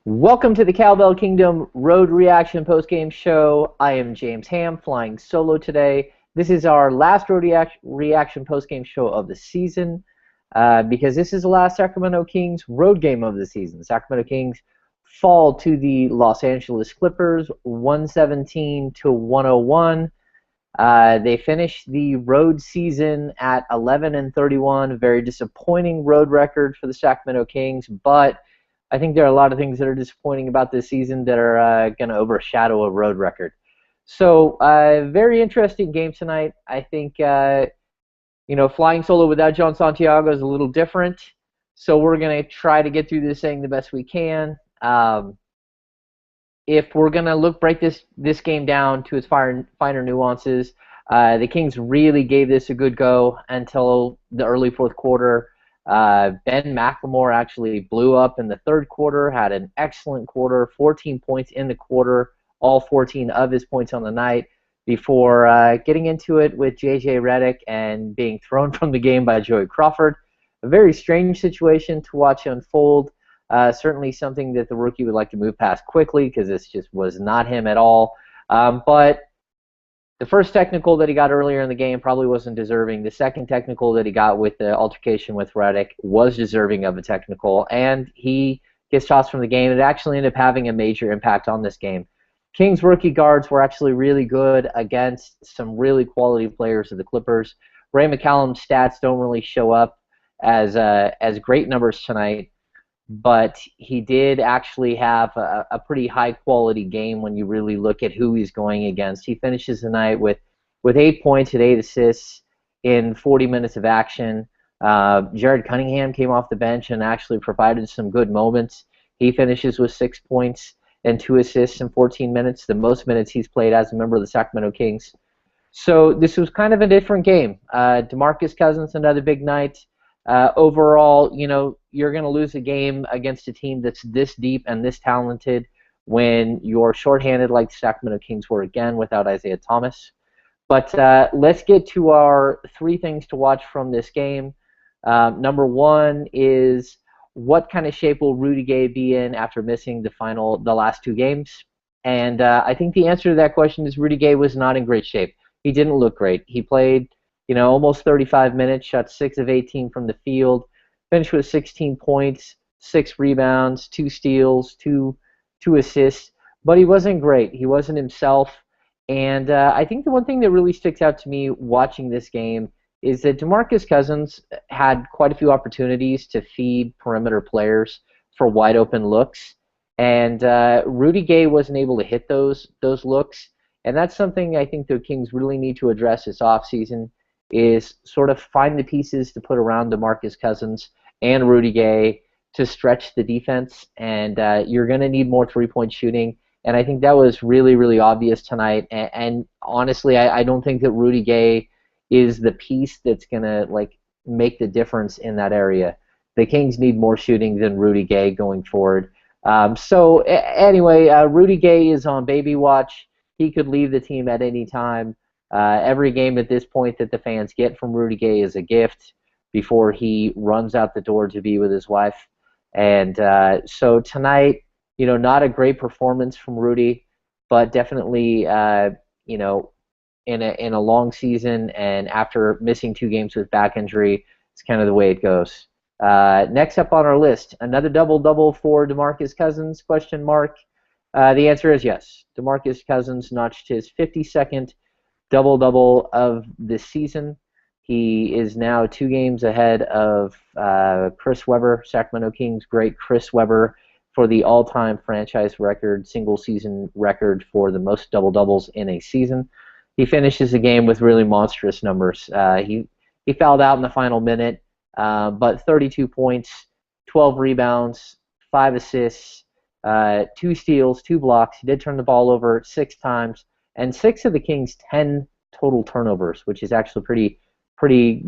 Welcome to the Cowbell Kingdom Road Reaction Postgame Show. I am James Ham, flying solo today. This is our last Road Reaction Postgame Show of the season because this is the last Sacramento Kings road game of the season. Sacramento Kings fall to the Los Angeles Clippers 117-101. They finished the road season at 11-31, a very disappointing road record for the Sacramento Kings, but I think there are a lot of things that are disappointing about this season that are going to overshadow a road record. So, very interesting game tonight. I think, flying solo without John Santiago is a little different. So we're going to try to get through this thing the best we can. If we're going to break this game down to its finer nuances, the Kings really gave this a good go until the early fourth quarter. Ben McLemore actually blew up in the third quarter, had an excellent quarter, 14 points in the quarter, all 14 of his points on the night, before getting into it with J.J. Redick and being thrown from the game by Joey Crawford. A very strange situation to watch unfold. Certainly something that the rookie would like to move past quickly because this just was not him at all. But the first technical that he got earlier in the game probably wasn't deserving. The second technical that he got with the altercation with Redick was deserving of a technical, and he gets tossed from the game. It actually ended up having a major impact on this game. Kings rookie guards were actually really good against some really quality players of the Clippers. Ray McCallum's stats don't really show up as great numbers tonight, but he did actually have a pretty high-quality game when you really look at who he's going against. He finishes the night with 8 points and 8 assists in 40 minutes of action. Jared Cunningham came off the bench and actually provided some good moments. He finishes with 6 points and 2 assists in 14 minutes, the most minutes he's played as a member of the Sacramento Kings. So this was kind of a different game. DeMarcus Cousins, another big night. Overall, you're going to lose a game against a team that's this deep and this talented when you're shorthanded like the Sacramento Kings were again without Isaiah Thomas. But let's get to our 3 things to watch from this game. Number 1 is, what kind of shape will Rudy Gay be in after missing the last 2 games? And I think the answer to that question is Rudy Gay was not in great shape. He didn't look great. He played almost 35 minutes, shot 6 of 18 from the field, finished with 16 points, 6 rebounds, 2 steals, 2 assists, but he wasn't great. He wasn't himself, and I think the one thing that really sticks out to me watching this game is that DeMarcus Cousins had quite a few opportunities to feed perimeter players for wide open looks, and Rudy Gay wasn't able to hit those looks, and that's something I think the Kings really need to address this offseason, is sort of find the pieces to put around DeMarcus Cousins and Rudy Gay to stretch the defense, and you're going to need more three-point shooting, and I think that was really, really obvious tonight, and honestly, I don't think that Rudy Gay is the piece that's going to make the difference in that area. The Kings need more shooting than Rudy Gay going forward. Anyway, Rudy Gay is on baby watch. He could leave the team at any time. Every game at this point that the fans get from Rudy Gay is a gift before he runs out the door to be with his wife. And so tonight, not a great performance from Rudy, but definitely, in a long season and after missing 2 games with back injury, it's kind of the way it goes. Next up on our list, another double-double for DeMarcus Cousins, ? The answer is yes. DeMarcus Cousins notched his 52nd double-double of this season. He is now 2 games ahead of Chris Webber, Sacramento Kings great Chris Webber, for the all-time franchise record, single-season record for the most double-doubles in a season. He finishes the game with really monstrous numbers. He fouled out in the final minute, but 32 points, 12 rebounds, 5 assists, 2 steals, 2 blocks. He did turn the ball over 6 times, and 6 of the Kings' 10 total turnovers, which is actually pretty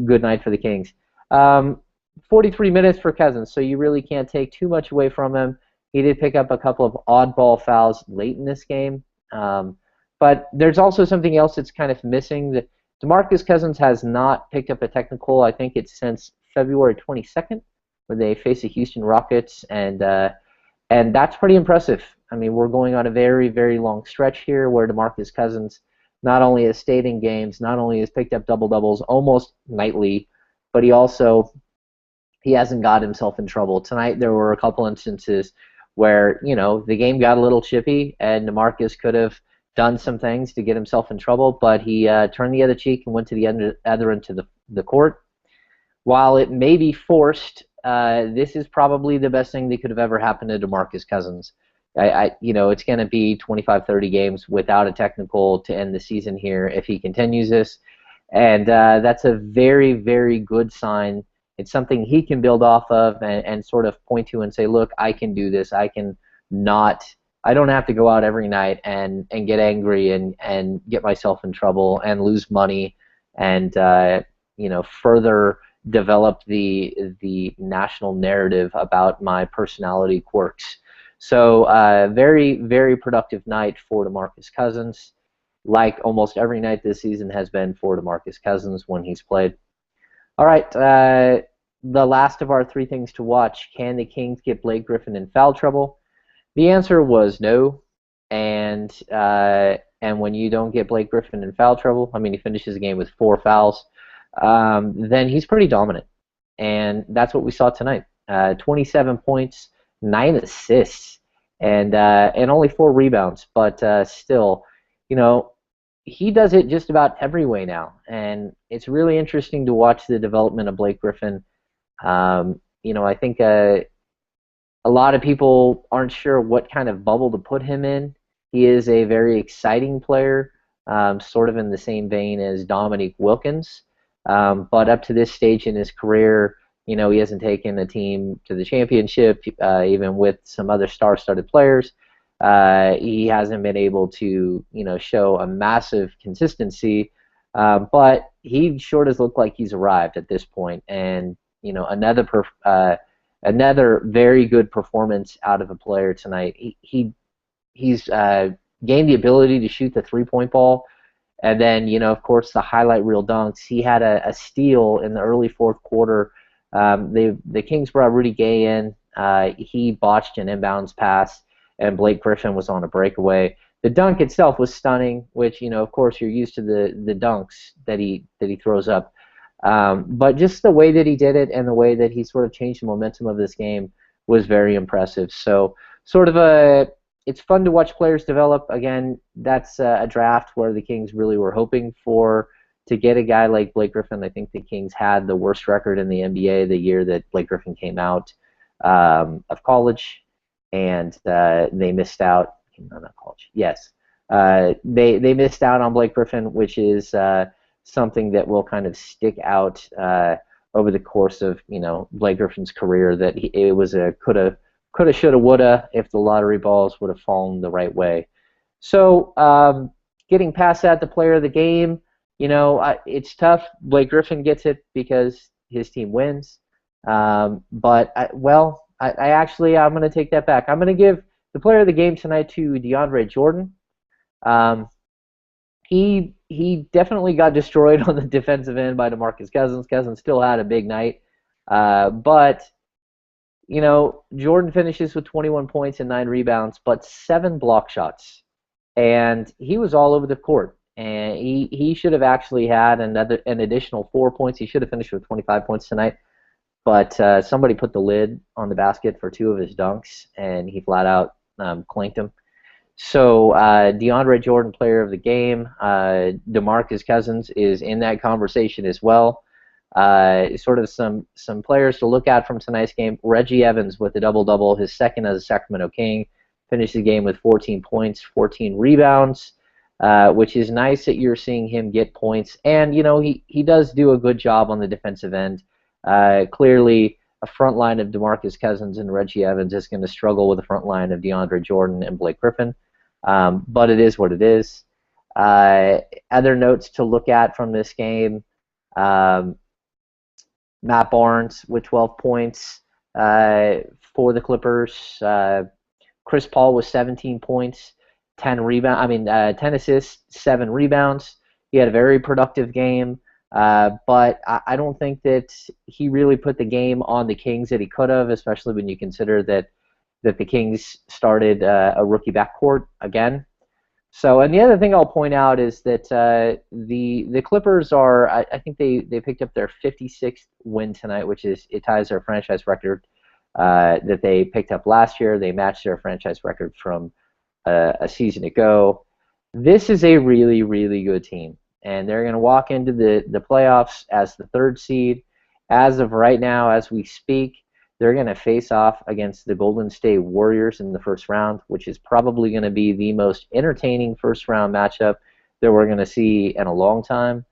good night for the Kings. 43 minutes for Cousins, so you really can't take too much away from him. He did pick up a couple of oddball fouls late in this game, but there's also something else that's kind of missing. DeMarcus Cousins has not picked up a technical. I think it's since February 22nd, when they faced the Houston Rockets, and And that's pretty impressive. I mean, we're going on a very, very long stretch here where DeMarcus Cousins not only has stayed in games, not only has picked up double-doubles almost nightly, but he hasn't got himself in trouble. Tonight there were a couple instances where, the game got a little chippy and DeMarcus could have done some things to get himself in trouble, but he turned the other cheek and went to the other end to the court. While it may be forced, this is probably the best thing that could have ever happened to DeMarcus Cousins. It's going to be 25, 30 games without a technical to end the season here if he continues this, and that's a very, very good sign. It's something he can build off of and sort of point to and say, look, I can do this. I don't have to go out every night and get angry and get myself in trouble and lose money and further develop the national narrative about my personality quirks. So very, very productive night for DeMarcus Cousins, like almost every night this season has been for DeMarcus Cousins when he's played. All right, the last of our three things to watch. Can the Kings get Blake Griffin in foul trouble? The answer was no, and when you don't get Blake Griffin in foul trouble, I mean, he finishes the game with 4 fouls, then he's pretty dominant, and that's what we saw tonight. 27 points, 9 assists, and only 4 rebounds, but still, he does it just about every way now, and it's really interesting to watch the development of Blake Griffin. I think a lot of people aren't sure what kind of bubble to put him in. He is a very exciting player, sort of in the same vein as Dominique Wilkins, but up to this stage in his career, he hasn't taken a team to the championship, even with some other star-studded players. He hasn't been able to, show a massive consistency, but he sure does look like he's arrived at this point. And another very good performance out of a player tonight. He's gained the ability to shoot the three-point ball, and then of course the highlight reel dunks. He had a steal in the early fourth quarter. The Kings brought Rudy Gay in. He botched an inbounds pass, and Blake Griffin was on a breakaway. The dunk itself was stunning, which of course you're used to the dunks that he throws up. But just the way that he did it and the way that he sort of changed the momentum of this game was very impressive. So it's fun to watch players develop. Again, that's a draft where the Kings really were hoping to get a guy like Blake Griffin. I think the Kings had the worst record in the NBA the year that Blake Griffin came out of college, and they missed out. No, not college. Yes, they missed out on Blake Griffin, which is something that will kind of stick out over the course of Blake Griffin's career. That it was a coulda, shoulda, woulda if the lottery balls would have fallen the right way. So getting past that, the player of the game, it's tough. Blake Griffin gets it because his team wins. But I'm going to take that back. I'm going to give the player of the game tonight to DeAndre Jordan. He definitely got destroyed on the defensive end by DeMarcus Cousins. Cousins still had a big night. But Jordan finishes with 21 points and 9 rebounds, but 7 block shots. And he was all over the court. And he should have actually had an additional 4 points. He should have finished with 25 points tonight. But somebody put the lid on the basket for 2 of his dunks, and he flat out clanked him. So DeAndre Jordan, player of the game. DeMarcus Cousins is in that conversation as well. Sort of some players to look at from tonight's game. Reggie Evans with a double-double, his second as a Sacramento King. Finished the game with 14 points, 14 rebounds, which is nice that you're seeing him get points. And, he does do a good job on the defensive end. Clearly, a front line of DeMarcus Cousins and Reggie Evans is going to struggle with the front line of DeAndre Jordan and Blake Griffin. But it is what it is. Other notes to look at from this game, Matt Barnes with 12 points for the Clippers. Chris Paul with 17 points, 10 assists, 7 rebounds. He had a very productive game. But I don't think that he really put the game on the Kings that he could have, especially when you consider that that the Kings started a rookie backcourt again. So, and the other thing I'll point out is that the Clippers are, I think they picked up their 56th win tonight, which is, it ties their franchise record that they picked up last year. They matched their franchise record from a season ago. This is a really, really good team, and they're going to walk into the playoffs as the third seed. As of right now, as we speak, they're going to face off against the Golden State Warriors in the first round, which is probably going to be the most entertaining first-round matchup that we're going to see in a long time.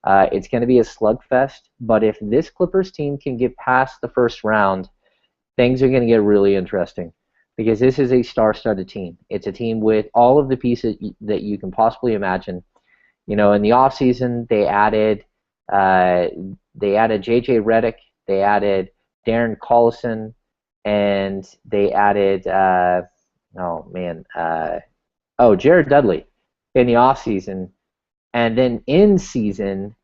It's going to be a slugfest, but if this Clippers team can get past the first round, things are going to get really interesting because this is a star-studded team. It's a team with all of the pieces that you can possibly imagine. You know, in the offseason, they added J.J. Redick, they added Darren Collison, and they added Jared Dudley in the offseason. And then in season,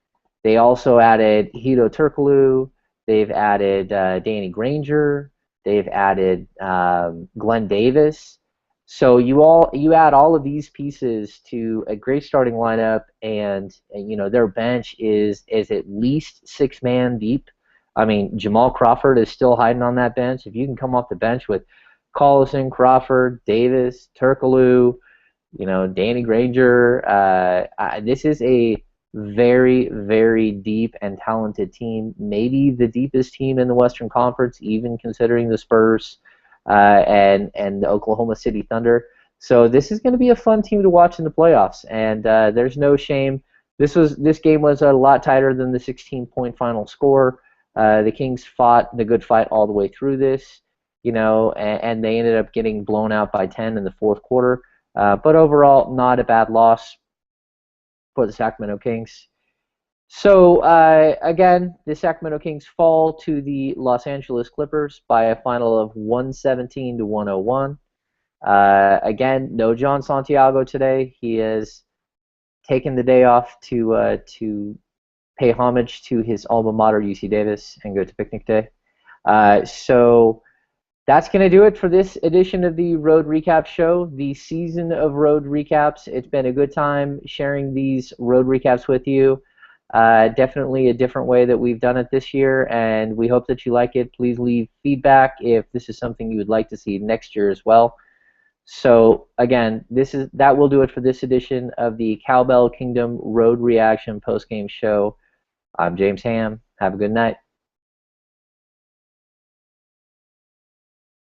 they also added Hedo Turkoglu, they've added Danny Granger, they've added Glenn Davis. So you add all of these pieces to a great starting lineup, and you know their bench is at least 6-man deep. I mean, Jamal Crawford is still hiding on that bench. If you can come off the bench with Collison, Crawford, Davis, Turkoglu, you know, Danny Granger, this is a very, very deep and talented team. Maybe the deepest team in the Western Conference, even considering the Spurs and the Oklahoma City Thunder. So this is going to be a fun team to watch in the playoffs, and there's no shame. This game was a lot tighter than the 16-point final score. The Kings fought the good fight all the way through this, you know, and they ended up getting blown out by 10 in the fourth quarter. But overall, not a bad loss for the Sacramento Kings. So, again, the Sacramento Kings fall to the Los Angeles Clippers by a final of 117 to 101. Again, no John Santiago today. He has taken the day off to pay homage to his alma mater, UC Davis, and go to picnic day. So that's going to do it for this edition of the Road Recap Show, the season of Road Recaps. It's been a good time sharing these Road Recaps with you. Definitely a different way that we've done it this year, and we hope that you like it. Please leave feedback if this is something you would like to see next year as well. So again, that will do it for this edition of the Cowbell Kingdom Road Reaction Postgame Show. I'm James Ham. Have a good night.